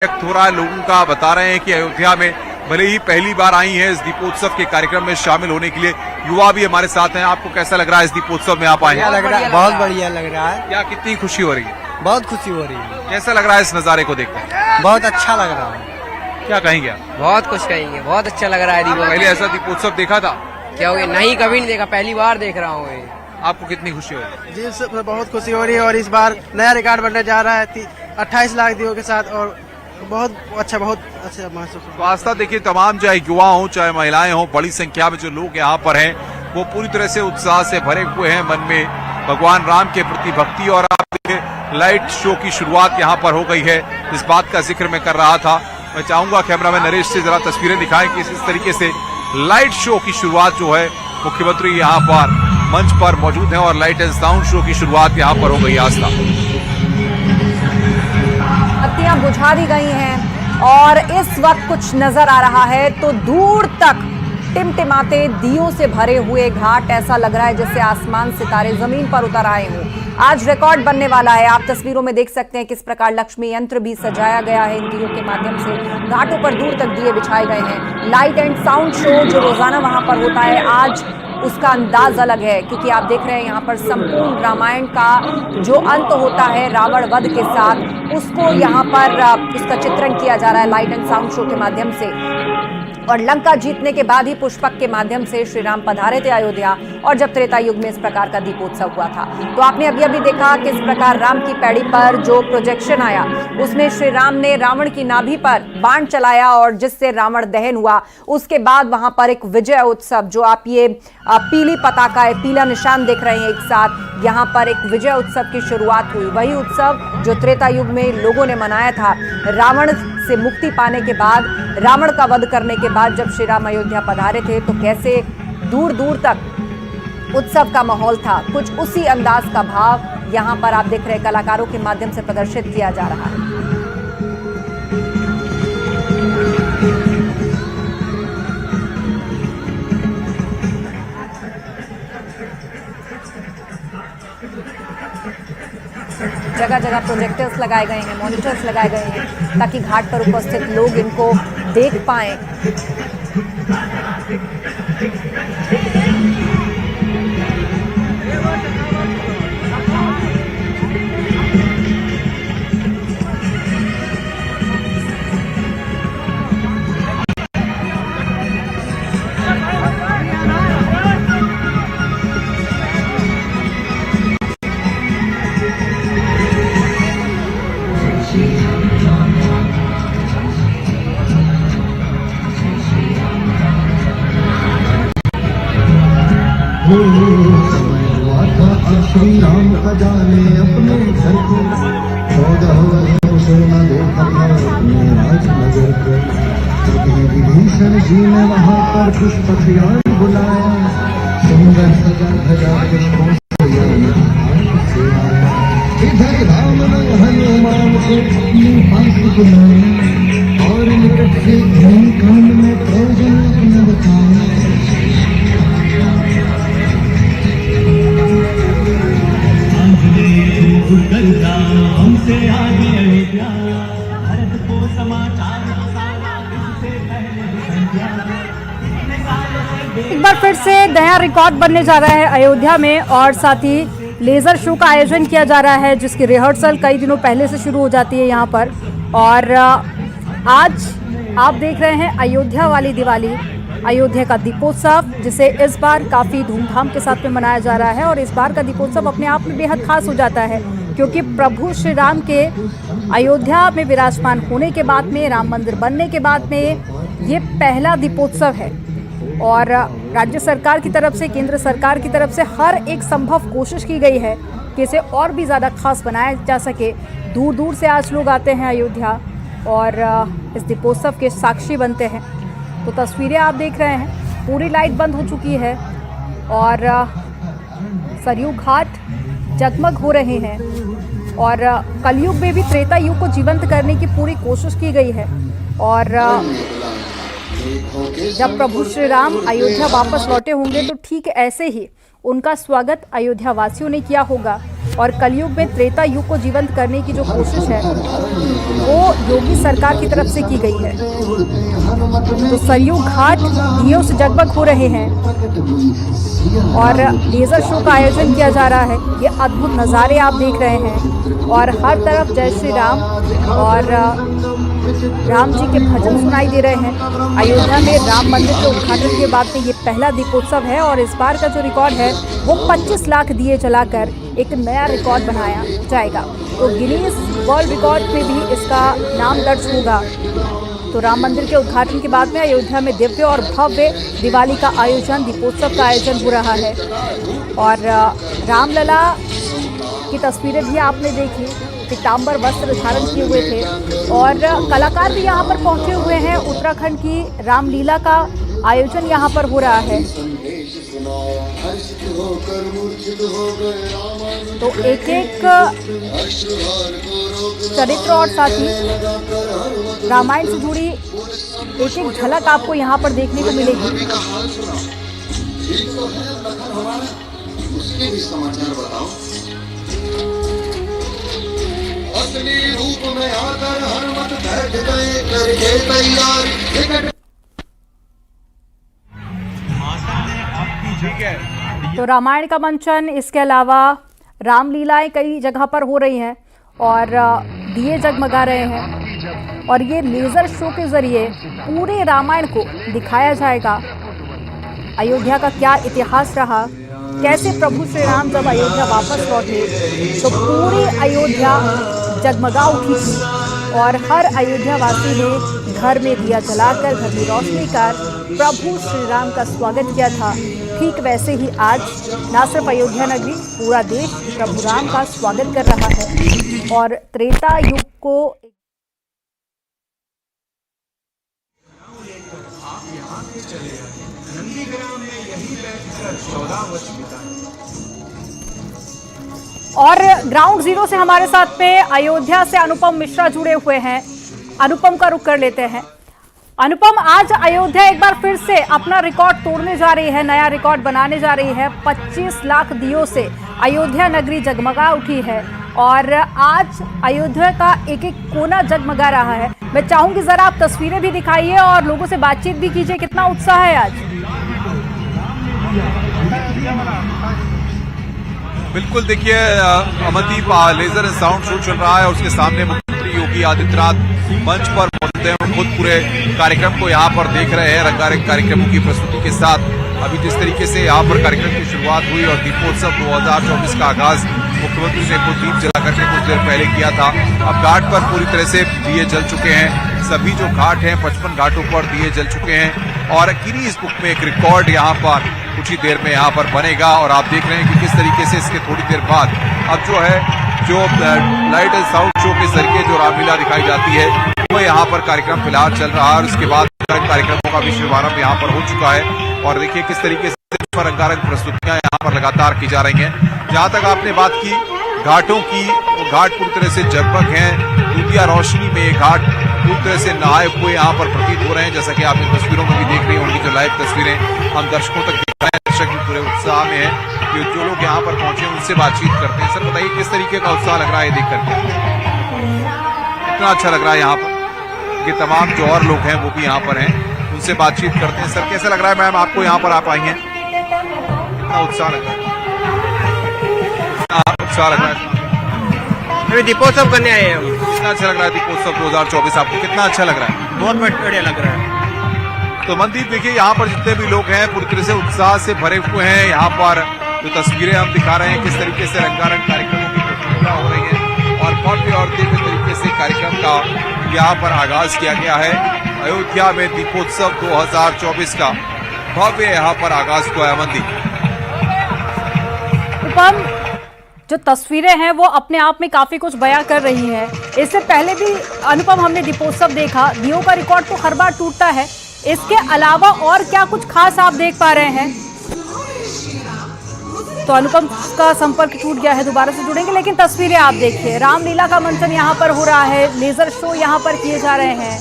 व्यक्त हो रहा है लोगों का। बता रहे हैं कि अयोध्या में भले ही पहली बार आई हैं इस दीपोत्सव के कार्यक्रम में शामिल होने के लिए, युवा भी हमारे साथ हैं। आपको कैसा लग रहा है इस दीपोत्सव में आप आए हैं? बहुत बढ़िया लग रहा है। क्या कितनी खुशी हो रही है? बहुत खुशी हो रही है। कैसा लग रहा है इस नज़ारे को देखकर? बहुत अच्छा लग रहा है। क्या कहेंगे आप? बहुत कुछ कहेंगे, बहुत अच्छा लग रहा है दीपोत्सव। पहले ऐसा दीपोत्सव देखा था? क्या हो गया? नहीं, कभी नहीं देखा, पहली बार देख रहा हूँ। आपको कितनी खुशी हो रही है? जी सब बहुत खुशी हो रही है और इस बार नया रिकॉर्ड बनने जा रहा है 28 लाख दीपों के साथ और बहुत अच्छा महसूस हो। तो आस्था देखिए, तमाम चाहे युवा हो चाहे महिलाएं हो, बड़ी संख्या में जो लोग यहाँ पर हैं वो पूरी तरह से उत्साह से भरे हुए हैं, मन में भगवान राम के प्रति भक्ति। और आप देखिए लाइट शो की शुरुआत यहाँ पर हो गई है, इस बात का जिक्र मैं कर रहा था। मैं चाहूंगा कैमरामैन नरेश से जरा तस्वीरें दिखाएं कि इस तरीके से लाइट शो की शुरुआत जो है, मुख्यमंत्री यहाँ पर मंच पर मौजूद हैं और लाइट एंड साउंड शो की शुरुआत यहाँ पर हो गई। आस्था बत्तियां बुझा दी गई हैं और इस वक्त कुछ नजर आ रहा है तो दूर तक टिमटिमाते दियों से भरे हुए घाट, ऐसा लग रहा है जैसे आसमान सितारे जमीन पर उतर आए हों। आज रिकॉर्ड बनने वाला है। आप तस्वीरों में देख सकते हैं किस प्रकार लक्ष्मी यंत्र भी सजाया गया है इन दियों के माध्यम से। घाटों पर दूर तक दिए बिछाए गए हैं। लाइट एंड साउंड शो जो रोजाना वहां पर होता है, आज उसका अंदाज अलग है क्योंकि आप देख रहे हैं यहाँ पर संपूर्ण रामायण का जो अंत होता है रावण वध के साथ, उसको यहाँ पर उसका चित्रण किया जा रहा है लाइट एंड साउंड शो के माध्यम से। और लंका जीतने के बाद ही पुष्पक के माध्यम से श्री राम पधारे थे अयोध्या, और जब त्रेता युग में इस प्रकार का दीपोत्सव हुआ था तो आपने अभी देखा किस प्रकार राम की पैड़ी पर जो प्रोजेक्शन आया उसमें श्री राम ने रावण की नाभि पर बाण चलाया और जिससे रावण दहन हुआ। उसके बाद वहां पर एक विजय उत्सव, जो आप ये पीली पताका है, पीला निशान देख रहे हैं एक साथ, यहाँ पर एक विजय उत्सव की शुरुआत हुई। वही उत्सव जो त्रेता युग में लोगों ने मनाया था, रावण से मुक्ति पाने के बाद, रावण का वध करने के बाद जब श्री राम अयोध्या पधारे थे तो कैसे दूर दूर तक उत्सव का माहौल था। कुछ उसी अंदाज का भाव यहाँ पर आप देख रहे हैं कलाकारों के माध्यम से प्रदर्शित किया जा रहा है। जगह जगह प्रोजेक्टर्स लगाए गए हैं, मॉनिटर्स लगाए गए हैं ताकि घाट पर उपस्थित लोग इनको देख पाएं। श्री राम का जाने अपने घर को 14 वर्षों से न देखा था अपने राजनगर को। कभी विभीषण जी ने वहाँ पर पुष्पक यान बुलाया, सुंदर सजा धजा पुष्पों से यान से आया। इधर राम ने हनुमान को अपनी पास बुलाया और निकट से धन कांड में प्रयोजन अपना बताया। हमसे आगे अयोध्या, भारत को समाचार एक बार फिर से नया रिकॉर्ड बनने जा रहा है अयोध्या में और साथ ही लेजर शो का आयोजन किया जा रहा है जिसकी रिहर्सल कई दिनों पहले से शुरू हो जाती है यहाँ पर। और आज आप देख रहे हैं अयोध्या वाली दिवाली, अयोध्या का दीपोत्सव, जिसे इस बार काफ़ी धूमधाम के साथ में मनाया जा रहा है। और इस बार का दीपोत्सव अपने आप में बेहद खास हो जाता है क्योंकि प्रभु श्री राम के अयोध्या में विराजमान होने के बाद में, राम मंदिर बनने के बाद में ये पहला दीपोत्सव है। और राज्य सरकार की तरफ से, केंद्र सरकार की तरफ से हर एक संभव कोशिश की गई है कि इसे और भी ज़्यादा खास बनाया जा सके। दूर दूर से आज लोग आते हैं अयोध्या और इस दीपोत्सव के साक्षी बनते हैं। तो तस्वीरें आप देख रहे हैं, पूरी लाइट बंद हो चुकी है और सरयू घाट जगमग हो रहे हैं। और कलयुग में भी त्रेता युग को जीवंत करने की पूरी कोशिश की गई है। और जब प्रभु श्री राम अयोध्या वापस लौटे होंगे तो ठीक ऐसे ही उनका स्वागत अयोध्या वासियों ने किया होगा। और कलयुग में त्रेता युग को जीवंत करने की जो कोशिश है वो योगी सरकार की तरफ से की गई है। तो सरयू घाट दियों से जगमग हो रहे हैं और लेजर शो का आयोजन किया जा रहा है। ये अद्भुत नज़ारे आप देख रहे हैं और हर तरफ जय श्री राम और राम जी के भजन सुनाई दे रहे हैं। अयोध्या में राम मंदिर के उद्घाटन के बाद में ये पहला दीपोत्सव है और इस बार का जो रिकॉर्ड है वो 25 लाख दिए जलाकर एक नया रिकॉर्ड बनाया जाएगा। तो गिनीज वर्ल्ड रिकॉर्ड में भी इसका नाम दर्ज होगा। तो राम मंदिर के उद्घाटन के बाद में अयोध्या में दिव्य और भव्य दिवाली का आयोजन, दीपोत्सव का आयोजन हो रहा है। और रामलला की तस्वीरें भी आपने देखी, पीताम्बर वस्त्र धारण किए हुए थे और कलाकार भी यहाँ पर पहुँचे हुए हैं। उत्तराखंड की रामलीला का आयोजन यहाँ पर हो रहा है। तो एक एक चरित्र और साथ ही रामायण से जुड़ी एक एक झलक आपको यहाँ पर देखने को मिलेगी। उसके भी समाचार बताओ। असली रूप में आकर हनुमत बैठ गए करके तैयार। तो रामायण का मंचन, इसके अलावा रामलीलाएं कई जगह पर हो रही हैं और दिए जगमगा रहे हैं और ये लेजर शो के जरिए पूरे रामायण को दिखाया जाएगा। अयोध्या का क्या इतिहास रहा, कैसे प्रभु श्री राम जब अयोध्या वापस लौटे तो पूरी अयोध्या जगमगा उठी थी और हर अयोध्या वासी ने घर में दिया जलाकर, घर में रोशनी कर प्रभु श्री राम का स्वागत किया था। ठीक वैसे ही आज न सिर्फ अयोध्या नगरी, पूरा देश प्रभु राम का स्वागत कर रहा है और त्रेता युग को और ग्राउंड जीरो से हमारे साथ में अयोध्या से अनुपम मिश्रा जुड़े हुए हैं। अनुपम का रुख कर लेते हैं। अनुपम, आज अयोध्या एक बार फिर से अपना रिकॉर्ड तोड़ने जा रही है, नया रिकॉर्ड बनाने जा रही है। 25 लाख दियों से अयोध्या नगरी जगमगा उठी है और आज अयोध्या का एक एक कोना जगमगा रहा है। मैं चाहूंगी जरा आप तस्वीरें भी दिखाइए और लोगों से बातचीत भी कीजिए। कितना उत्साह है आज? बिल्कुल, देखिए Amandeep, laser and sound show चल रहा है और उसके सामने मुख्यमंत्री योगी आदित्यनाथ मंच पर मौजूद हैं और खुद पूरे कार्यक्रम को यहाँ पर देख रहे हैं रंगारंग कार्यक्रमों की प्रस्तुति के साथ। अभी जिस तरीके से यहाँ पर कार्यक्रम की शुरुआत हुई और दीपोत्सव 2024 का आगाज मुख्यमंत्री ने खुद दीप जला करके कुछ देर पहले किया था। अब घाट पर पूरी तरह से दिए जल चुके हैं। सभी जो घाट हैं 55 घाटों पर दिए जल चुके हैं और गिनीज बुक में एक रिकॉर्ड यहाँ पर कुछ ही देर में यहाँ पर बनेगा। और आप देख रहे हैं कि किस तरीके से इसके थोड़ी देर बाद अब जो लाइट एंड साउंड शो के जरिए जो रामलीला दिखाई जाती है वो यहाँ पर कार्यक्रम फिलहाल चल रहा है और उसके बाद कार्यक्रमों का भी शुभारंभ यहाँ पर हो चुका है। और देखिए किस तरीके से रंगारंग प्रस्तुतियां यहाँ पर लगातार की जा रही हैं। जहाँ तक आपने बात की घाटों की, तो घाट पूरी तरह से जगमग हैं। दूधिया रोशनी में घाट पूरी तरह से नहाए हुए यहाँ पर प्रतीत हो रहे हैं, जैसा कि आप इन तस्वीरों में भी देख रही होंगी। जो लाइव तस्वीरें हम दर्शकों तक दिखा रहे हैं, दर्शक भी पूरे उत्साह में है कि जो लोग यहाँ पर पहुंचे उनसे बातचीत करते हैं। सर बताइए किस तरीके का उत्साह लग रहा है देख करके? कितना अच्छा लग रहा है यहाँ पर कि तमाम जो और लोग हैं वो भी यहाँ पर हैं, उनसे बातचीत करते हैं। सर कैसा लग रहा है मैम आपको यहाँ पर आप आई हैं? कितना उत्साह लग रहा है? उत्साह लग रहा है? दीपोत्सव करने आए हैं हम। कितना अच्छा लग रहा है दीपोत्सव 2024 आपको? कितना अच्छा लग रहा है? बहुत बढ़िया लग रहा है। तो मनदीप देखिए यहाँ पर जितने भी लोग हैं पूरी तरह से उत्साह से भरे हुए हैं। यहाँ पर जो तस्वीरें हम दिखा रहे हैं किस तरीके से रंगारंग कार्यक्रमों की प्रस्तुतियां हो रही है और भव्य और दिव्य तरीके से कार्यक्रम का यहाँ पर आगाज किया गया है। अयोध्या में दीपोत्सव 2024 का भव्य यहाँ पर आगाज हुआ है। मनदीप, उपम, जो तस्वीरें हैं वो अपने आप में काफी कुछ बयां कर रही हैं। इससे पहले भी अनुपम हमने दीपोत्सव देखा, दियों का रिकॉर्ड तो हर बार टूटता है। इसके अलावा और क्या कुछ खास आप देख पा रहे हैं? तो अनुपम का संपर्क टूट गया है, दोबारा से जुड़ेंगे। लेकिन तस्वीरें आप देखिए, रामलीला का मंचन यहाँ पर हो रहा है, लेजर शो यहाँ पर किए जा रहे हैं,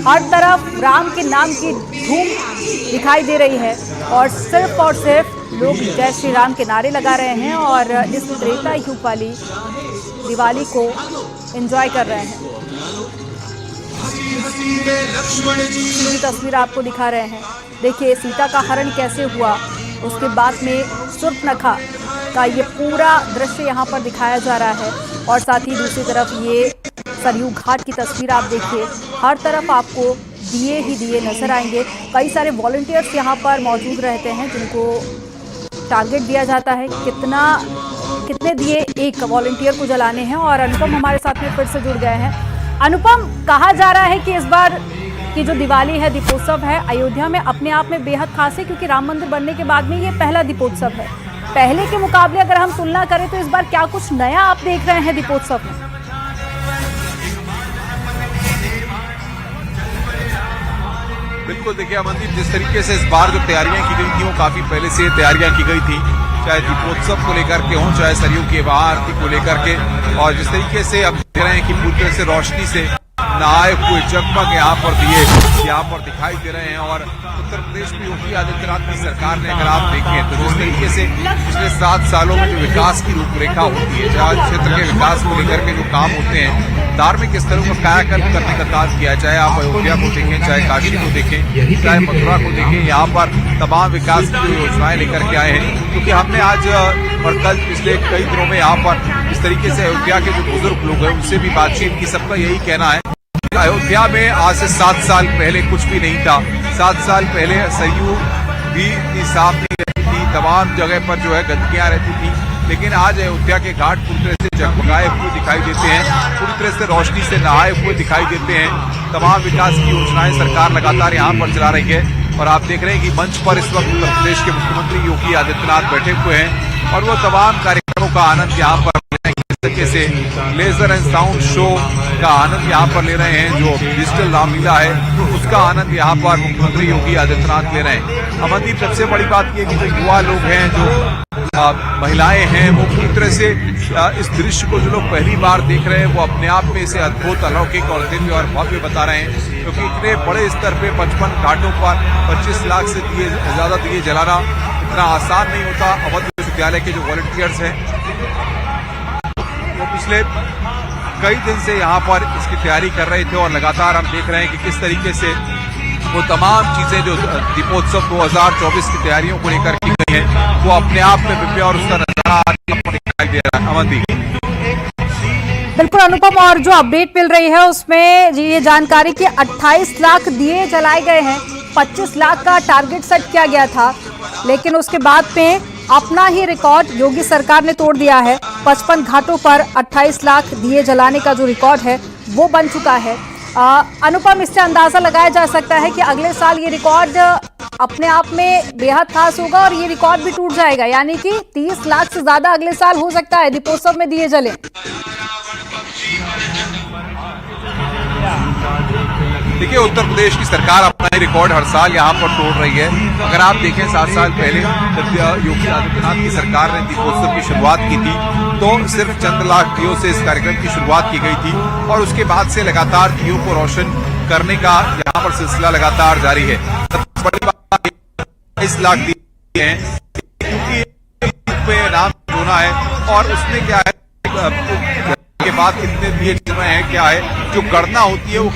हर तरफ राम के नाम की धूम दिखाई दे रही है और सिर्फ लोग जय श्री राम के नारे लगा रहे हैं और इस त्रेता युग वाली दिवाली को एंजॉय कर रहे हैं। पूरी तस्वीर आपको दिखा रहे हैं। देखिए सीता का हरण कैसे हुआ, उसके बाद में शूर्पणखा का ये पूरा दृश्य यहाँ पर दिखाया जा रहा है। और साथ ही दूसरी तरफ ये सरयू घाट की तस्वीर आप देखिए, हर तरफ आपको दिए ही दिए नजर आएंगे। कई सारे वॉलंटियर्स यहाँ पर मौजूद रहते हैं जिनको टारगेट दिया जाता है कितने दिए एक वॉलंटियर को जलाने हैं। और अनुपम हमारे साथ में फिर से जुड़ गए हैं। अनुपम, कहा जा रहा है कि इस बार की जो दिवाली है, दीपोत्सव है, अयोध्या में अपने आप में बेहद खास है क्योंकि राम मंदिर बनने के बाद में ये पहला दीपोत्सव है। पहले के मुकाबले अगर हम तुलना करें तो इस बार क्या कुछ नया आप देख रहे हैं दीपोत्सव में? बिल्कुल, देखिए अमनदीप, जिस तरीके से इस बार जो तैयारियां की गई थी वो काफी पहले से तैयारियां की गई थी, चाहे दीपोत्सव को लेकर के हों, चाहे सरयू की महाआरती को लेकर के। और जिस तरीके से अब देख रहे हैं कि पूरी तरह से रोशनी से नहाए हुए जगमग यहाँ पर दिए यहाँ पर दिखाई दे रहे हैं। और उत्तर प्रदेश में योगी आदित्यनाथ की सरकार ने अगर आप देखें तो जिस तरीके से पिछले 7 सालों में जो विकास की रूपरेखा होती है, जहाँ क्षेत्र के विकास को लेकर के जो काम होते हैं, धार्मिक स्थलों का कायाकल्प करने का काम किया, चाहे आप अयोध्या को देखें, चाहे काशी को देखें, चाहे मथुरा को देखें, यहाँ पर तमाम विकास की जो योजनाएं लेकर के आए हैं। क्योंकि हमने आज और कल पिछले कई दिनों में यहाँ पर इस तरीके से अयोध्या के जो बुजुर्ग लोग हैं उनसे भी बातचीत की। सबका यही कहना है अयोध्या में आज से 7 साल पहले कुछ भी नहीं था। 7 साल पहले सरयू भी इतनी साफ नहीं रहती थी, तमाम जगह पर जो है गंदगियां रहती थी। लेकिन आज अयोध्या के घाट पूरी तरह से जगमगाए हुए दिखाई देते हैं, पूरी तरह से रोशनी से नहाए हुए दिखाई देते हैं। तमाम विकास की योजनाएं सरकार लगातार यहाँ पर चला रही है। और आप देख रहे हैं कि मंच पर इस वक्त उत्तर प्रदेश के मुख्यमंत्री योगी आदित्यनाथ बैठे हुए हैं और वो तमाम कार्यक्रमों का आनंद यहाँ पर तरीके से लेजर एंड साउंड शो का आनंद यहाँ पर ले रहे हैं। जो डिजिटल रामलीला है उसका आनंद यहाँ पर मुख्यमंत्री योगी आदित्यनाथ ले रहे हैं। अमनदीप, सबसे बड़ी बात यह कि जो युवा लोग हैं, जो महिलाएं हैं, वो पूरी तरह से इस दृश्य को जो लोग पहली बार देख रहे हैं वो अपने आप में इसे अद्भुत, अलौकिक और दिव्य और भव्य बता रहे हैं। क्योंकि इतने बड़े स्तर पे 55 घाटों पर 25 लाख से ज्यादा दिए जलाना इतना आसान नहीं होता। अवध विश्वविद्यालय के जो वॉलंटियर्स हैं वो पिछले कई दिन से यहाँ पर इसकी तैयारी कर रहे थे और लगातार हम देख रहे हैं कि किस तरीके से वो तमाम चीजें जो दीपोत्सव 2024 की तैयारियों को लेकर की गई हैं वो अपने आप में दिव्य और उसका नजारा दिखाई दे रहा है। अमनदीप, बिल्कुल अनुपम, और जो अपडेट मिल रही है उसमें ये जानकारी कि 28 लाख दिए जलाए गए हैं। 25 लाख का टारगेट सेट किया गया था, लेकिन उसके बाद में अपना ही रिकॉर्ड योगी सरकार ने तोड़ दिया है। 55 घाटों पर 28 लाख दिए जलाने का जो रिकॉर्ड है वो बन चुका है। अनुपम, इससे अंदाजा लगाया जा सकता है कि अगले साल ये रिकॉर्ड अपने आप में बेहद खास होगा और ये रिकॉर्ड भी टूट जाएगा, यानी कि 30 लाख से ज्यादा अगले साल हो सकता है दीपोत्सव में दिए जले। देखिए, उत्तर प्रदेश की सरकार अपना ही रिकॉर्ड हर साल यहाँ पर तोड़ रही है। अगर आप देखें 7 साल पहले जब योगी आदित्यनाथ की सरकार ने दीपोत्सव की शुरुआत की थी तो सिर्फ चंद लाख दियों से इस कार्यक्रम की शुरुआत की गई थी और उसके बाद से लगातार दियों को रोशन करने का यहाँ पर सिलसिला लगातार जारी है। सबसे बड़ी बात 22 लाख दिए हैं क्योंकि नाम जोना है और उसमें क्या है के बाद कितने दिए जल रहे हैं, क्या है जो गणना होती है वो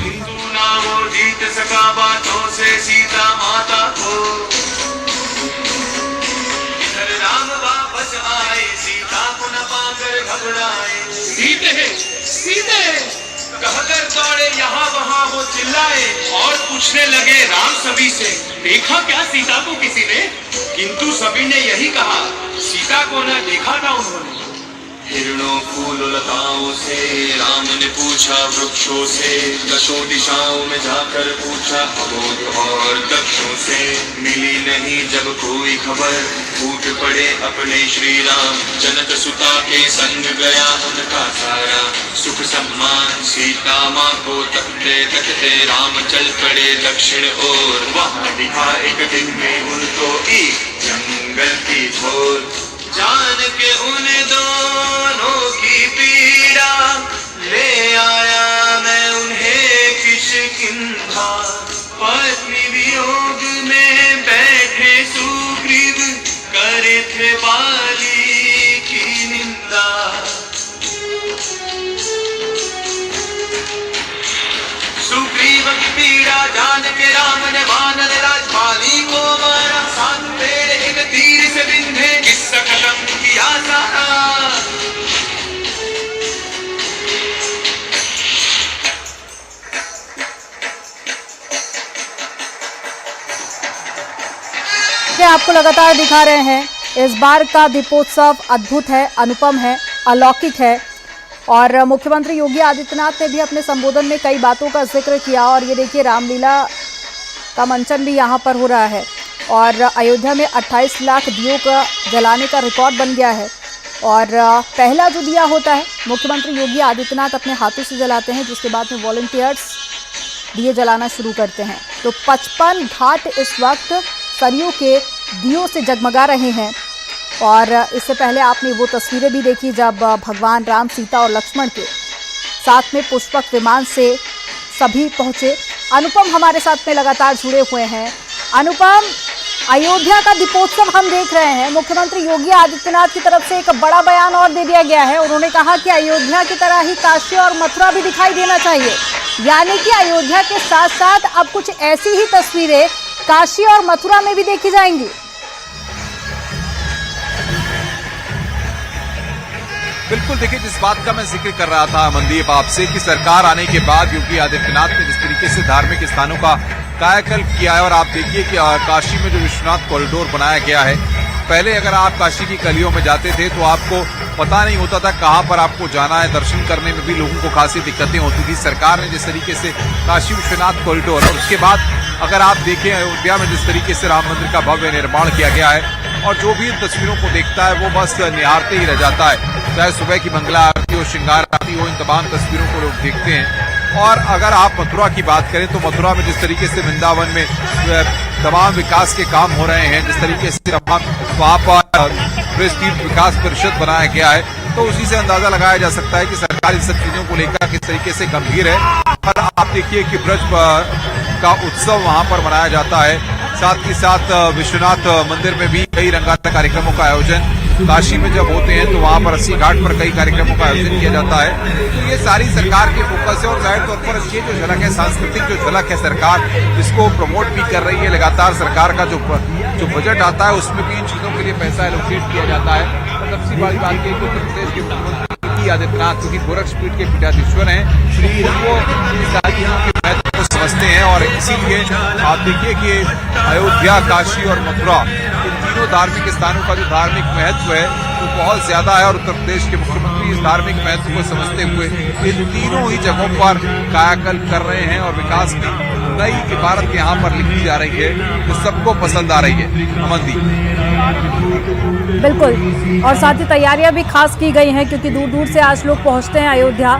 जीत सका बातों से सीता माता को, इधर राम वापस आए, सीता को न पाकर घबराए। सीते कहकर दौड़े यहाँ वहाँ वो चिल्लाए और पूछने लगे राम सभी से, देखा क्या सीता को किसी ने? किंतु सभी ने यही कहा, सीता को न देखा था उन्होंने। हिरणों फूल लताओं से राम ने पूछा वृक्षों से, दशों दिशाओं में जाकर पूछा अबोध और दक्षों से। मिली नहीं जब कोई खबर, फूट पड़े अपने श्री राम, जनक सुता के संग गया उनका सारा सुख सम्मान। सीता माँ को तकते तकते राम चल पड़े दक्षिण ओर, वहाँ दिखा एक दिन में उनको एक जंगल की झोर। जान के उन दोनों की पीड़ा ले आया मैं उन्हें किष्किंधा। पत्नी वियोग में बैठे सुग्रीव करे के राम ने वानर राजपाली को मारा, 7 पेड़ एक तीर से बिंधे, किस्सा खत्म किया सारा। आपको लगातार दिखा रहे हैं इस बार का दीपोत्सव अद्भुत है, अनुपम है, अलौकिक है। और मुख्यमंत्री योगी आदित्यनाथ ने भी अपने संबोधन में कई बातों का जिक्र किया। और ये देखिए रामलीला का मंचन भी यहाँ पर हो रहा है और अयोध्या में 28 लाख दियों का जलाने का रिकॉर्ड बन गया है। और पहला जो दिया होता है मुख्यमंत्री योगी आदित्यनाथ अपने हाथों से जलाते हैं, जिसके बाद में वॉलंटियर्स दिए जलाना शुरू करते हैं। तो 55 घाट इस वक्त सरयू के दियों से जगमगा रहे हैं। और इससे पहले आपने वो तस्वीरें भी देखी जब भगवान राम, सीता और लक्ष्मण के साथ में पुष्पक विमान से सभी पहुंचे। अनुपम हमारे साथ में लगातार जुड़े हुए हैं। अनुपम, अयोध्या का दीपोत्सव हम देख रहे हैं। मुख्यमंत्री योगी आदित्यनाथ की तरफ से एक बड़ा बयान और दे दिया गया है। उन्होंने कहा कि अयोध्या की तरह ही काशी और मथुरा भी दिखाई देना चाहिए, यानी कि अयोध्या के साथ साथ अब कुछ ऐसी ही तस्वीरें काशी और मथुरा में भी देखी जाएंगी। बिल्कुल, देखिए जिस बात का मैं जिक्र कर रहा था मनदीप आपसे कि सरकार आने के बाद योगी आदित्यनाथ ने जिस तरीके से धार्मिक स्थानों का कायाकल्प किया है। और आप देखिए कि काशी में जो विश्वनाथ कॉरिडोर बनाया गया है, पहले अगर आप काशी की गलियों में जाते थे तो आपको पता नहीं होता था कहां पर आपको जाना है। दर्शन करने में भी लोगों को खासी दिक्कतें होती थी। सरकार ने जिस तरीके से काशी विश्वनाथ कॉरिडोर और उसके बाद अगर आप देखें अयोध्या में जिस तरीके से राम मंदिर का भव्य निर्माण किया गया है, और जो भी इन तस्वीरों को देखता है वो बस निहारते ही रह जाता है। चाहे सुबह की मंगला आरती हो, श्रृंगार आरती हो, इन तमाम तस्वीरों को लोग देखते हैं। और अगर आप मथुरा की बात करें तो मथुरा में जिस तरीके से वृंदावन में तमाम विकास के काम हो रहे हैं, जिस तरीके से वहां पर ब्रज तीर्थ विकास परिषद बनाया गया है, तो उसी से अंदाजा लगाया जा सकता है कि सरकार इन सब चीजों को लेकर किस तरीके से गंभीर है। और आप देखिए कि ब्रज का उत्सव वहां पर मनाया जाता है। साथ ही साथ विश्वनाथ मंदिर में भी कई रंगारंग कार्यक्रमों का आयोजन, काशी में जब होते हैं तो वहां पर 80 घाट पर कई कार्यक्रमों का आयोजन किया जाता है। तो ये सारी सरकार की फोकस है और जाहिर तौर पर ये जो झलक है, सांस्कृतिक जो झलक है, सरकार इसको प्रमोट भी कर रही है। लगातार सरकार का जो बजट आता है उसमें भी इन चीजों के लिए पैसा एलोकेट किया जाता है। और सबसे बड़ी बात की उत्तर प्रदेश के मुख्यमंत्री योगी आदित्यनाथ क्योंकि गोरक्षपीठ के पीठाधीश्वर हैं, श्री वो सारी चीजों के महत्व को समझते हैं। और इसीलिए आप देखिए कि अयोध्या, काशी और मथुरा, इन तीनों धार्मिक स्थानों का जो धार्मिक महत्व है वो बहुत ज्यादा है। और उत्तर प्रदेश के मुख्यमंत्री इस धार्मिक महत्व को समझते हुए इन तीनों ही जगहों पर कायाकल्प कर रहे हैं और विकास की नई इबारत यहाँ पर लिखी जा रही है, जो सबको पसंद आ रही है। अमनदीप, बिल्कुल, और साथ ही तैयारियां भी खास की गई हैं क्योंकि दूर दूर से आज लोग पहुंचते हैं अयोध्या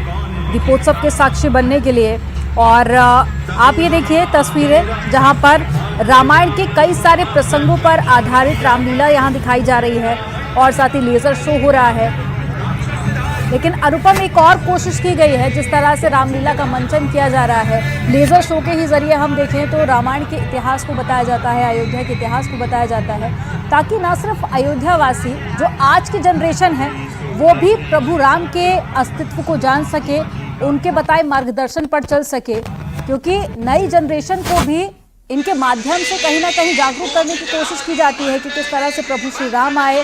दीपोत्सव के साक्षी बनने के लिए। और आप ये देखिए तस्वीरें जहां पर रामायण के कई सारे प्रसंगों पर आधारित रामलीला यहाँ दिखाई जा रही है और साथ ही लेजर शो हो रहा है। लेकिन अनुपम, एक और कोशिश की गई है, जिस तरह से रामलीला का मंचन किया जा रहा है, लेजर शो के ही जरिए हम देखें तो रामायण के इतिहास को बताया जाता है, अयोध्या के इतिहास को बताया जाता है, ताकि न सिर्फ अयोध्यावासी जो आज की जनरेशन है वो भी प्रभु राम के अस्तित्व को जान सके, उनके बताए मार्गदर्शन पर चल सके। क्योंकि नई जनरेशन को भी इनके माध्यम से कहीं ना कहीं जागरूक करने की कोशिश की जाती है कि किस तरह से प्रभु श्री राम आए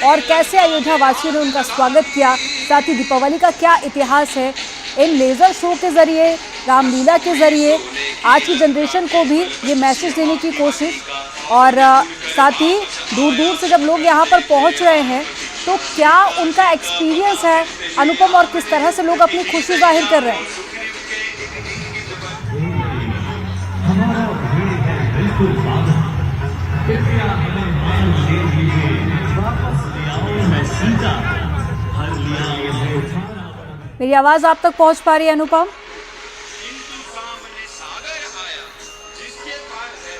और कैसे अयोध्या वासियों ने उनका स्वागत किया। साथ ही दीपावली का क्या इतिहास है, इन लेज़र शो के ज़रिए, रामलीला के ज़रिए आज की जनरेशन को भी ये मैसेज देने की कोशिश। और साथ ही दूर दूर से जब लोग यहाँ पर पहुँच रहे हैं तो क्या उनका एक्सपीरियंस है अनुपम, और किस तरह से लोग अपनी खुशी जाहिर कर रहे हैं। मेरी आवाज आप तक पहुंच पा रही है अनुपम?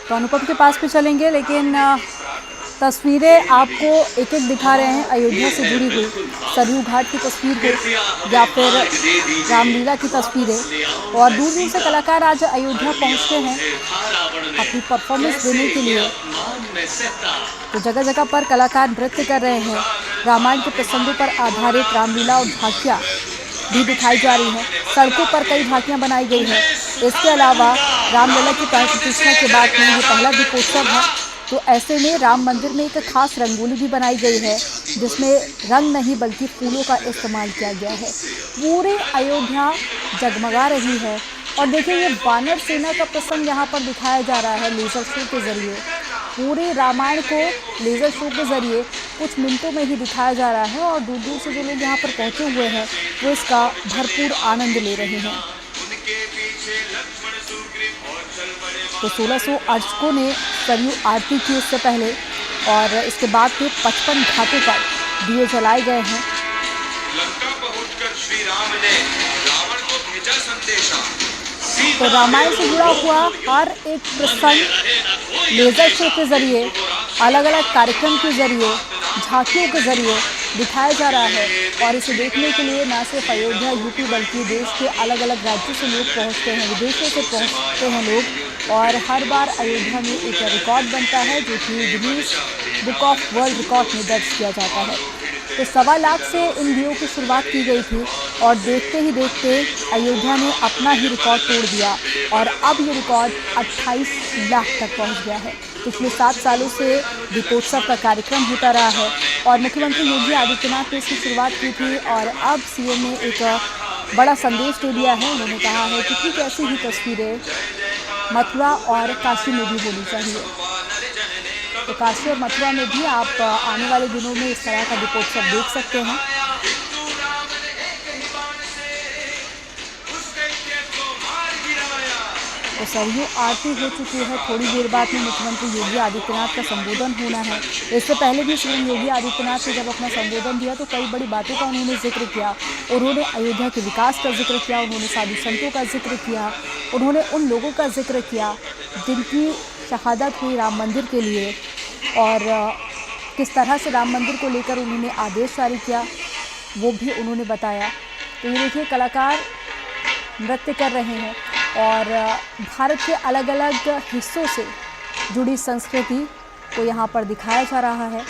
तो अनुपम के पास भी चलेंगे, लेकिन तस्वीरें आपको एक एक दिखा रहे हैं अयोध्या से जुड़ी हुई, सरयू घाट की तस्वीर हो या फिर रामलीला की तस्वीरें। और दूर दूर से कलाकार आज अयोध्या पहुंचते हैं अपनी परफॉर्मेंस देने के लिए। तो जगह जगह पर कलाकार नृत्य कर रहे हैं, रामायण के प्रसंगों पर आधारित रामलीला और झांकियाँ भी दिखाई जा रही हैं। सड़कों पर कई झांकियाँ बनाई गई हैं। इसके अलावा रामलला की प्राण प्रतिष्ठा के बाद में ये पहला दीपोत्सव है। तो ऐसे में राम मंदिर में एक खास रंगोली भी बनाई गई है, जिसमें रंग नहीं बल्कि फूलों का इस्तेमाल किया गया है। पूरे अयोध्या जगमगा रही है। और देखिए, ये वानर सेना का प्रसंग यहाँ पर दिखाया जा रहा है लेज़र शो के ज़रिए। पूरे रामायण को लेज़र शो के ज़रिए कुछ मिनटों में ही दिखाया जा रहा है और दूर दूर से जो लोग यहाँ पर पहुँचे हुए हैं वो इसका भरपूर आनंद ले रहे हैं। तो 1600 अर्चकों ने सरयू आरती की इससे पहले, और इसके बाद फिर 55 घाटों पर दिए जलाए गए हैं। लंका पहुंचकर श्री राम ने रावण को भेजा संदेशा। तो रामायण से जुड़ा हुआ हर एक प्रसंग लेज़र शो के ज़रिए, अलग अलग कार्यक्रम के ज़रिए, झांकियों के ज़रिए दिखाया जा रहा है। और इसे देखने के लिए न सिर्फ अयोध्या, यूपी बल्कि देश के अलग अलग राज्यों से लोग पहुंचते हैं, विदेशों से पहुंचते हैं लोग। और हर बार अयोध्या में एक रिकॉर्ड बनता है जो कि Guinness book of world record में दर्ज किया जाता है। तो 1.25 लाख से इन दियों की शुरुआत की गई थी और देखते ही देखते अयोध्या ने अपना ही रिकॉर्ड तोड़ दिया और अब ये रिकॉर्ड 28 लाख तक पहुंच गया है। पिछले 7 सालों से दीपोत्सव का कार्यक्रम होता रहा है और मुख्यमंत्री योगी आदित्यनाथ ने इसकी शुरुआत की थी और अब सीएम ने एक बड़ा संदेश दे दिया है। उन्होंने कहा है कि ठीक ऐसी ही तस्वीरें मथुरा और काशी में भी होनी चाहिए। तो काशी और मथुरा में भी आप आने वाले दिनों में इस तरह का दीपोत्सव देख सकते हैं। तो सरयू आरती हो चुकी है। थोड़ी देर बाद में मुख्यमंत्री योगी आदित्यनाथ का संबोधन होना है। इससे पहले भी सीएम योगी आदित्यनाथ ने जब अपना संबोधन दिया तो कई बड़ी बातों का उन्होंने जिक्र किया। उन्होंने अयोध्या के विकास का जिक्र किया, उन्होंने साधु संतों का जिक्र किया, उन्होंने उन लोगों का जिक्र किया जिनकी शहादत हुई राम मंदिर के लिए और किस तरह से राम मंदिर को लेकर उन्होंने आदेश जारी किया वो भी उन्होंने बताया। तो ये देखिए, कलाकार नृत्य कर रहे हैं और भारत के अलग अलग हिस्सों से जुड़ी संस्कृति को यहाँ पर दिखाया जा रहा है।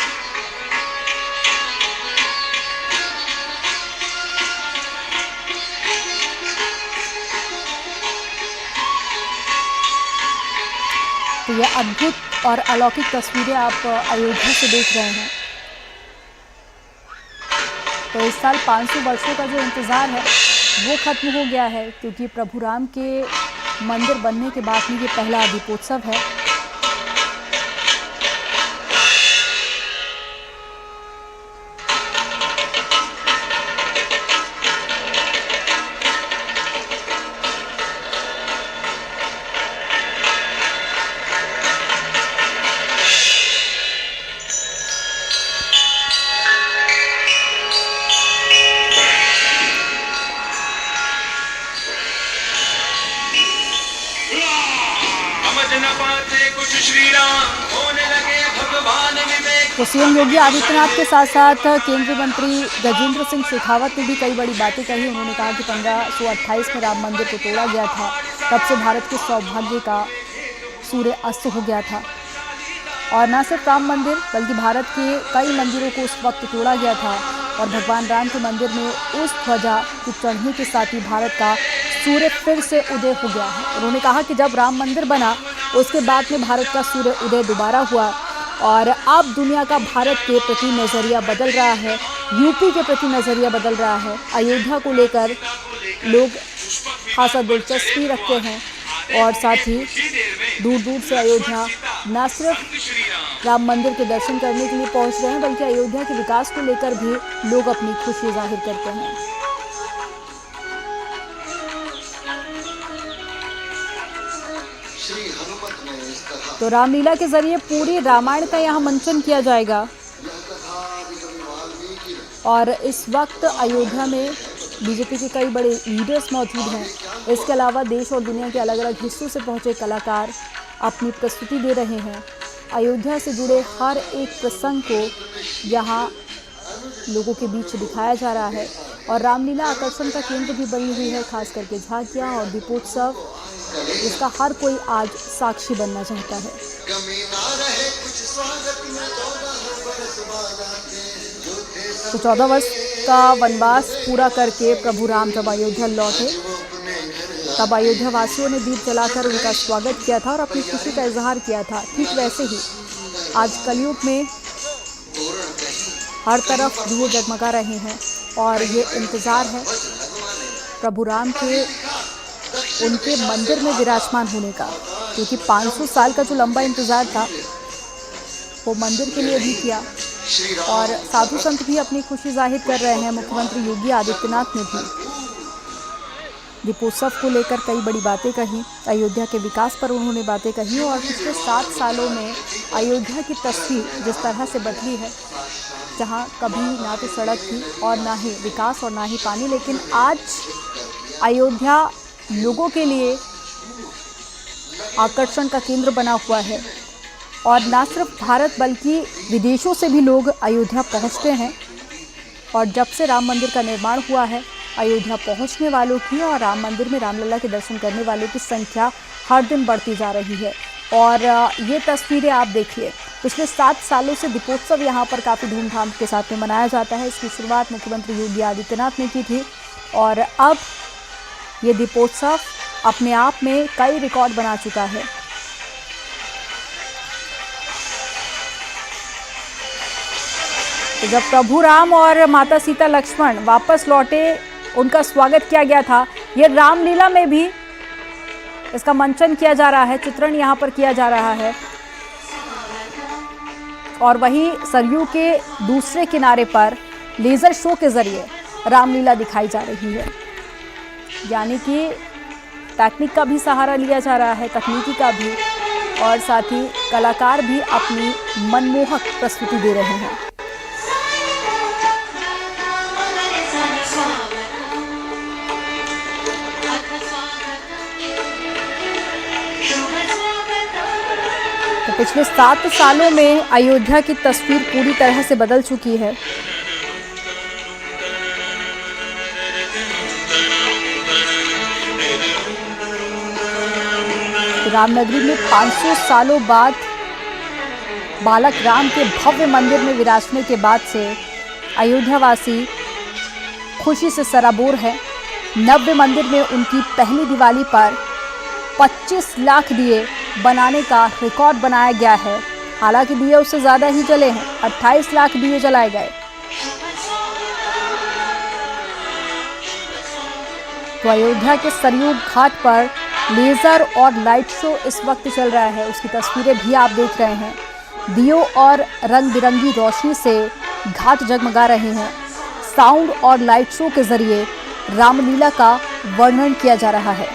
तो यह अद्भुत और अलौकिक तस्वीरें आप अयोध्या से देख रहे हैं। तो इस साल 500 वर्षों का जो इंतज़ार है वो खत्म हो गया है, क्योंकि प्रभु राम के मंदिर बनने के बाद में ये पहला दीपोत्सव है। तो सीएम योगी आदित्यनाथ के साथ साथ केंद्रीय मंत्री गजेंद्र सिंह शेखावत ने भी कई बड़ी बातें कही। उन्होंने कहा कि 1528 में राम मंदिर को तोड़ा गया था, तब से भारत के सौभाग्य का सूर्य अस्त हो गया था। और न सिर्फ राम मंदिर बल्कि भारत के कई मंदिरों को उस वक्त तोड़ा गया था और भगवान राम के मंदिर में उस ध्वजा के चढ़ने के साथ ही भारत का सूर्य फिर से उदय हो गया है। उन्होंने कहा कि जब राम मंदिर बना उसके बाद में भारत का सूर्य उदय दोबारा हुआ और अब दुनिया का भारत के प्रति नज़रिया बदल रहा है, यूपी के प्रति नज़रिया बदल रहा है। अयोध्या को लेकर लोग खासा दिलचस्पी रखते हैं और साथ ही दूर दूर से अयोध्या न सिर्फ राम मंदिर के दर्शन करने के लिए पहुंच रहे हैं बल्कि अयोध्या के विकास को लेकर भी लोग अपनी खुशी जाहिर करते हैं। तो रामलीला के जरिए पूरी रामायण का यहाँ मंचन किया जाएगा और इस वक्त अयोध्या में बीजेपी के कई बड़े लीडर्स मौजूद हैं। इसके अलावा देश और दुनिया के अलग अलग हिस्सों से पहुंचे कलाकार अपनी प्रस्तुति दे रहे हैं। अयोध्या से जुड़े हर एक प्रसंग को यहाँ लोगों के बीच दिखाया जा रहा है और रामलीला आकर्षण का केंद्र भी बनी हुई है, खास करके झांकियाँ और दीपोत्सव, जिसका हर कोई आज साक्षी बनना चाहता है। तो 14 वर्ष का वनवास पूरा करके प्रभु राम जब अयोध्या लौटे तब अयोध्या वासियों ने दीप जलाकर उनका स्वागत किया था और अपनी खुशी का इजहार किया था। ठीक वैसे ही आज कलयुग में हर तरफ दिए जगमगा रहे हैं और ये इंतज़ार है प्रभु राम के उनके मंदिर में विराजमान होने का, क्योंकि 500 साल का जो लंबा इंतज़ार था वो मंदिर के लिए भी किया और साधु संत भी अपनी खुशी जाहिर कर रहे हैं। मुख्यमंत्री योगी आदित्यनाथ ने भी दीपोत्सव को लेकर कई बड़ी बातें कही, अयोध्या के विकास पर उन्होंने बातें कही और पिछले 7 सालों में अयोध्या की तस्वीर जिस तरह से बदली है, जहां कभी ना तो सड़क थी और ना ही विकास और ना ही पानी, लेकिन आज अयोध्या लोगों के लिए आकर्षण का केंद्र बना हुआ है और ना सिर्फ भारत बल्कि विदेशों से भी लोग अयोध्या पहुंचते हैं। और जब से राम मंदिर का निर्माण हुआ है, अयोध्या पहुंचने वालों की और राम मंदिर में रामलला के दर्शन करने वालों की संख्या हर दिन बढ़ती जा रही है। और ये तस्वीरें आप देखिए, पिछले 7 सालों से दीपोत्सव यहाँ पर काफ़ी धूमधाम के साथ में मनाया जाता है। इसकी शुरुआत मुख्यमंत्री योगी आदित्यनाथ ने की थी और अब ये दीपोत्सव अपने आप में कई रिकॉर्ड बना चुका है। तो जब प्रभु राम और माता सीता लक्ष्मण वापस लौटे, उनका स्वागत किया गया था। ये रामलीला में भी इसका मंचन किया जा रहा है, चित्रण यहाँ पर किया जा रहा है और वहीं सरयू के दूसरे किनारे पर लेजर शो के जरिए रामलीला दिखाई जा रही है। यानी कि तकनीक का भी सहारा लिया जा रहा है, तकनीकी का भी, और साथ ही कलाकार भी अपनी मनमोहक प्रस्तुति दे रहे हैं। तो पिछले 7 सालों में अयोध्या की तस्वीर पूरी तरह से बदल चुकी है। रामनगरी में 500 सालों बाद बालक राम के भव्य मंदिर में विराजने के बाद से अयोध्यावासी खुशी से सराबोर है। नव्य मंदिर में उनकी पहली दिवाली पर 25 लाख दिए बनाने का रिकॉर्ड बनाया गया है। हालांकि दिए उससे ज़्यादा ही जले हैं, 28 लाख दिए जलाए गए। तो अयोध्या के सरयू घाट पर लेज़र और लाइट शो इस वक्त चल रहा है, उसकी तस्वीरें भी आप देख रहे हैं। दियों और रंग बिरंगी रोशनी से घाट जगमगा रहे हैं। साउंड और लाइट शो के जरिए रामलीला का वर्णन किया जा रहा है।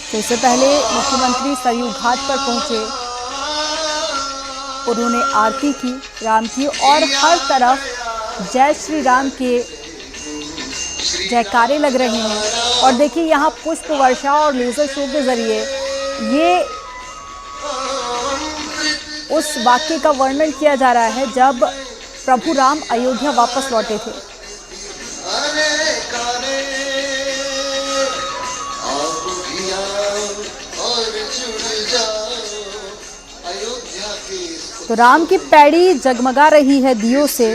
तो इससे पहले मुख्यमंत्री सरयू घाट पर पहुंचे, उन्होंने आरती की राम की और हर तरफ जय श्री राम के जयकारे लग रहे हैं। और देखिए यहाँ पुष्प वर्षा और लेजर शो के जरिए ये उस वाक्य का वर्णन किया जा रहा है जब प्रभु राम अयोध्या वापस लौटे थे। तो राम की पैड़ी जगमगा रही है दियों से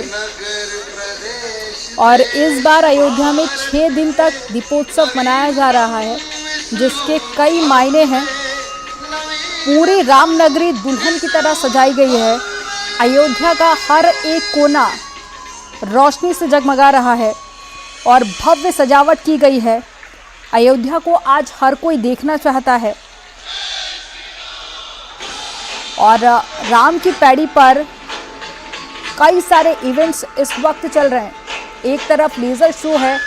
और इस बार अयोध्या में 6 दिन तक दीपोत्सव मनाया जा रहा है, जिसके कई मायने हैं। पूरी रामनगरी दुल्हन की तरह सजाई गई है। अयोध्या का हर एक कोना रोशनी से जगमगा रहा है और भव्य सजावट की गई है। अयोध्या को आज हर कोई देखना चाहता है और राम की पैड़ी पर कई सारे इवेंट्स इस वक्त चल रहे हैं। एक तरफ लेजर शो है,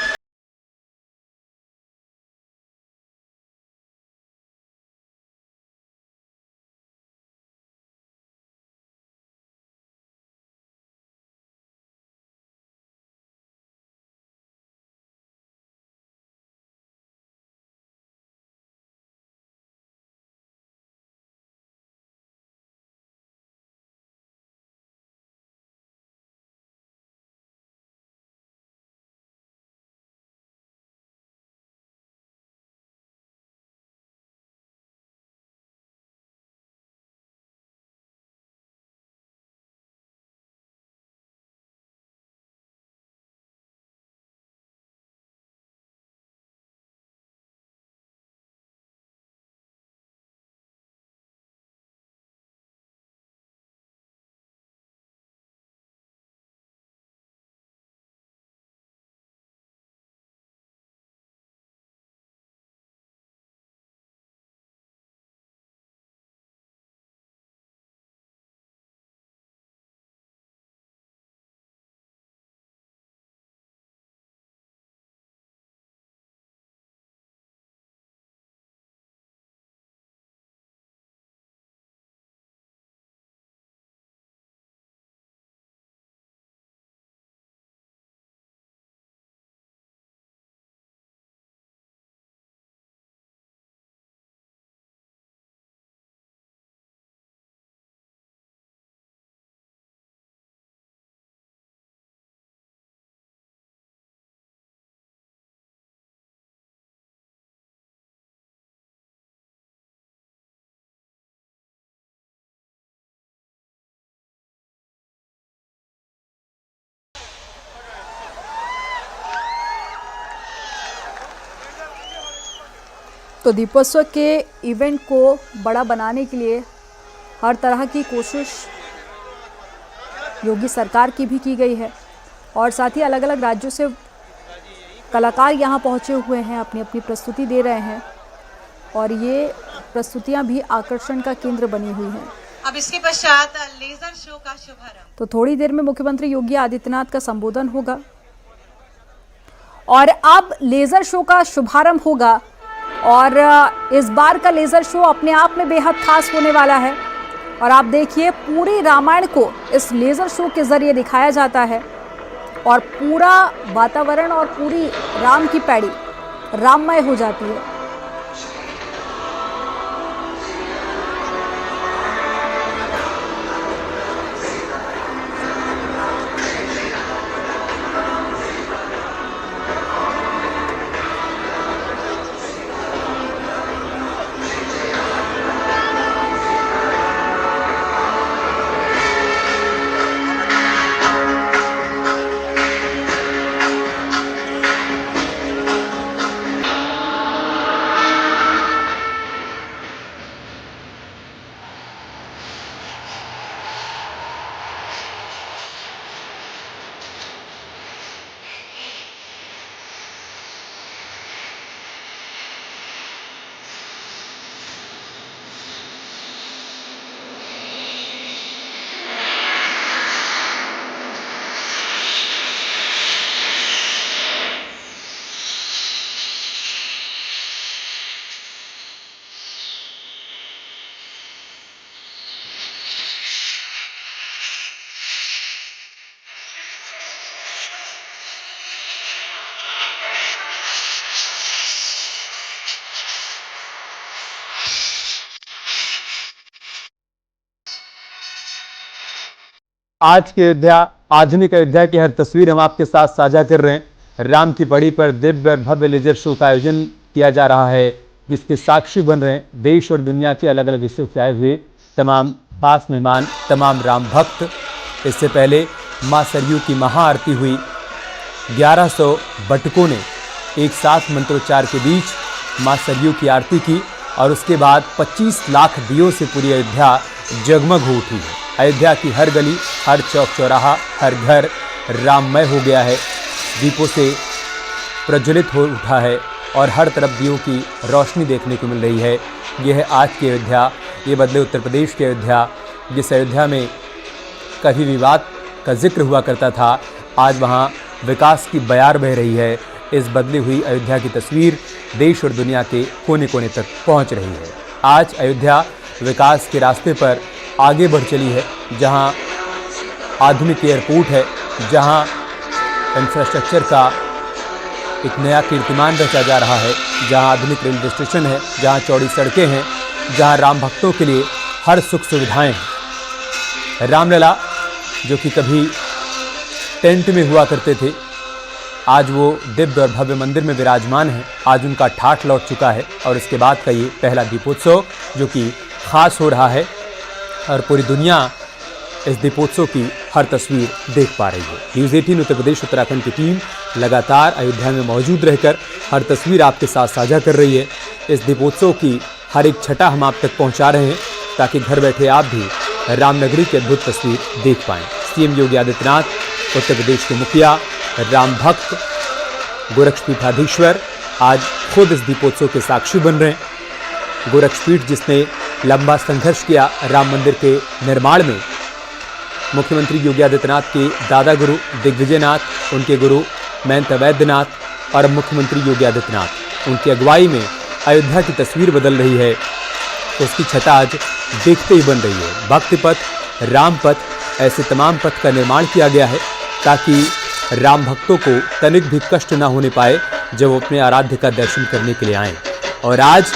तो दीपोत्सव के इवेंट को बड़ा बनाने के लिए हर तरह की कोशिश योगी सरकार की भी की गई है और साथ ही अलग अलग राज्यों से कलाकार यहाँ पहुँचे हुए हैं, अपनी अपनी प्रस्तुति दे रहे हैं और ये प्रस्तुतियाँ भी आकर्षण का केंद्र बनी हुई हैं। अब इसके पश्चात लेजर शो का शुभारंभ। तो थोड़ी देर में मुख्यमंत्री योगी आदित्यनाथ का संबोधन होगा और अब लेजर शो का शुभारंभ होगा और इस बार का लेजर शो अपने आप में बेहद खास होने वाला है और आप देखिए पूरी रामायण को इस लेजर शो के जरिए दिखाया जाता है और पूरा वातावरण और पूरी राम की पैड़ी राममय हो जाती है। आज की अयोध्या, आधुनिक अयोध्या की हर तस्वीर हम आपके साथ साझा कर रहे हैं। राम की पड़ी पर दिव्य और भव्य लेजर शो का आयोजन किया जा रहा है, जिसके साक्षी बन रहे हैं देश और दुनिया के अलग अलग हिस्सों से आए हुए तमाम खास मेहमान, तमाम राम भक्त। इससे पहले मां सरयू की महाआरती हुई। 1100 बटकों ने एक साथ मंत्रोच्चार के बीच मां सरयू की आरती की और उसके बाद 25 लाख दियों से पूरी अयोध्या जगमग हो उठी है। अयोध्या की हर गली, हर चौक चौराहा, हर घर राममय हो गया है, दीपों से प्रज्वलित हो उठा है और हर तरफ दियों की रोशनी देखने को मिल रही है। यह है आज की अयोध्या, ये बदले उत्तर प्रदेश की अयोध्या। जिस अयोध्या में कभी विवाद का जिक्र हुआ करता था, आज वहाँ विकास की बयार बह रही है। इस बदली हुई अयोध्या की तस्वीर देश और दुनिया के कोने कोने तक पहुँच रही है। आज अयोध्या विकास के रास्ते पर आगे बढ़ चली है, जहां आधुनिक एयरपोर्ट है, जहां इंफ्रास्ट्रक्चर का एक नया कीर्तिमान रचा जा रहा है, जहां आधुनिक रेलवे स्टेशन है, जहां चौड़ी सड़कें हैं, जहां राम भक्तों के लिए हर सुख सुविधाएं हैं। रामलला जो कि कभी टेंट में हुआ करते थे, आज वो दिव्य और भव्य मंदिर में विराजमान है। आज उनका ठाठ लौट चुका है और इसके बाद का ये पहला दीपोत्सव जो कि खास हो रहा है और पूरी दुनिया इस दीपोत्सव की हर तस्वीर देख पा रही है। न्यूज़ 18 उत्तर प्रदेश उत्तराखंड की टीम लगातार अयोध्या में मौजूद रहकर हर तस्वीर आपके साथ साझा कर रही है। इस दीपोत्सव की हर एक छटा हम आप तक पहुंचा रहे हैं ताकि घर बैठे आप भी रामनगरी की अद्भुत तस्वीर देख पाएं। सीएम योगी आदित्यनाथ, उत्तर प्रदेश के मुखिया, राम भक्त, गोरक्षपीठाधीश्वर आज खुद इस दीपोत्सव के साक्षी बन रहे हैं। गोरक्षपीठ जिसने लंबा संघर्ष किया राम मंदिर के निर्माण में, मुख्यमंत्री योगी आदित्यनाथ के दादा गुरु दिग्विजयनाथ, उनके गुरु महंत वैद्यनाथ और मुख्यमंत्री योगी आदित्यनाथ, उनकी अगुवाई में अयोध्या की तस्वीर बदल रही है। तो उसकी छटा आज देखते ही बन रही है। भक्ति पथ, राम पथ, ऐसे तमाम पथ का निर्माण किया गया है ताकि राम भक्तों को तनिक भी कष्ट ना होने पाए जब वो अपने आराध्य का दर्शन करने के लिए आएँ। और आज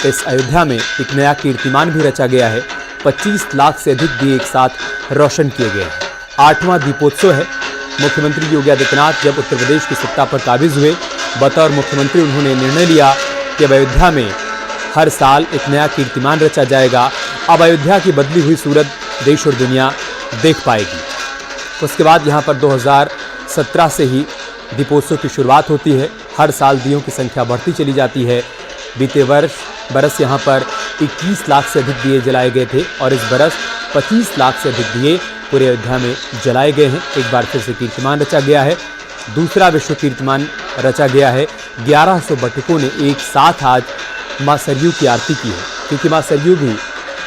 इस अयोध्या में एक नया कीर्तिमान भी रचा गया है। 25 लाख से अधिक दिए एक साथ रोशन किए गए हैं। 8वां दीपोत्सव है। मुख्यमंत्री योगी आदित्यनाथ जब उत्तर प्रदेश की सत्ता पर काबिज हुए, बतौर मुख्यमंत्री उन्होंने निर्णय लिया कि अब अयोध्या में हर साल एक नया कीर्तिमान रचा जाएगा। अब अयोध्या की बदली हुई सूरत देश और दुनिया देख पाएगी। उसके बाद यहाँ पर 2017 से ही दीपोत्सव की शुरुआत होती है। हर साल दियों की संख्या बढ़ती चली जाती है बीते बरस यहाँ पर 21 लाख से अधिक दिए जलाए गए थे और इस बरस 25 लाख से अधिक दिए पूरे अयोध्या में जलाए गए हैं। एक बार फिर से कीर्तिमान रचा गया है, दूसरा विश्व कीर्तिमान रचा गया है। 1100 बटुकों ने एक साथ आज माँ सरयू की आरती की है, क्योंकि माँ सरयू भी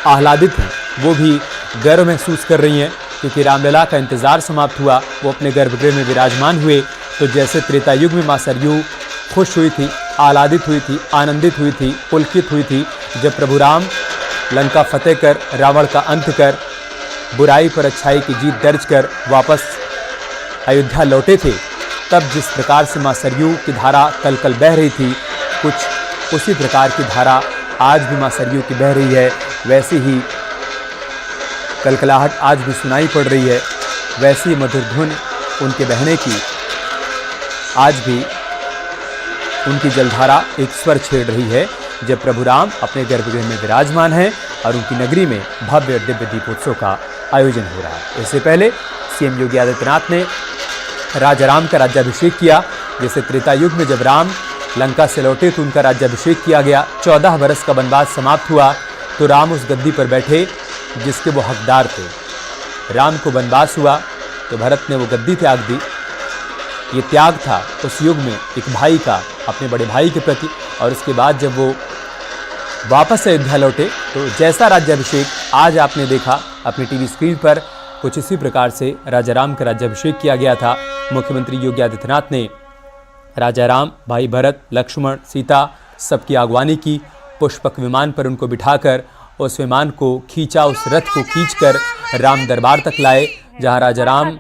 आह्लादित हैं, वो भी गर्व महसूस कर रही हैं, क्योंकि रामलला का इंतज़ार समाप्त हुआ, वो अपने गर्भगृह में विराजमान हुए। तो जैसे त्रेता युग में माँ सरयू खुश हुई थी, आह्लादित हुई थी, आनंदित हुई थी, पुलकित हुई थी जब प्रभु राम लंका फतेह कर, रावण का अंत कर, बुराई पर अच्छाई की जीत दर्ज कर वापस अयोध्या लौटे थे, तब जिस प्रकार से माँ सरयू की धारा कल कल बह रही थी, कुछ उसी प्रकार की धारा आज भी माँ सरयू की बह रही है। वैसी ही कलकलाहट आज भी सुनाई पड़ रही है, वैसी मधुर धुन उनके बहने की आज भी उनकी जलधारा एक स्वर छेड़ रही है, जब प्रभु राम अपने गर्भगृह में विराजमान हैं और उनकी नगरी में भव्य और दिव्य दीपोत्सव का आयोजन हो रहा है। इससे पहले सीएम योगी आदित्यनाथ ने राजा राम का राज्याभिषेक किया। जैसे त्रेता युग में जब राम लंका से लौटे तो उनका राज्याभिषेक किया गया, 14 वर्ष का वनवास समाप्त हुआ तो राम उस गद्दी पर बैठे जिसके वो हकदार थे। राम को वनवास हुआ तो भरत ने वो गद्दी त्याग दी। ये त्याग था उस युग में एक भाई का अपने बड़े भाई के प्रति। और उसके बाद जब वो वापस अयोध्या लौटे तो जैसा राज्याभिषेक आज आपने देखा अपनी टीवी स्क्रीन पर, कुछ इसी प्रकार से राजा राम का राज्याभिषेक किया गया था। मुख्यमंत्री योगी आदित्यनाथ ने राजा राम, भाई भरत, लक्ष्मण, सीता सबकी अगवानी की, पुष्पक विमान पर उनको बिठाकर उस विमान को खींचा, उस रथ को खींचकर राम दरबार तक लाए, जहां राजा राम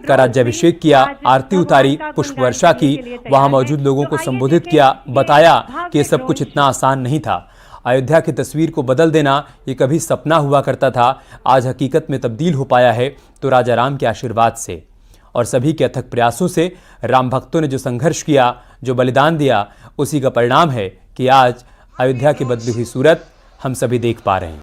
का राज्याभिषेक किया, आरती उतारी, पुष्प वर्षा की, वहां मौजूद लोगों को संबोधित किया, बताया कि सब कुछ इतना आसान नहीं था। अयोध्या की तस्वीर को बदल देना ये कभी सपना हुआ करता था, आज हकीकत में तब्दील हो पाया है तो राजा राम के आशीर्वाद से और सभी के अथक प्रयासों से। राम भक्तों ने जो संघर्ष किया, जो बलिदान दिया, उसी का परिणाम है कि आज अयोध्या की बदली हुई सूरत हम सभी देख पा रहे हैं।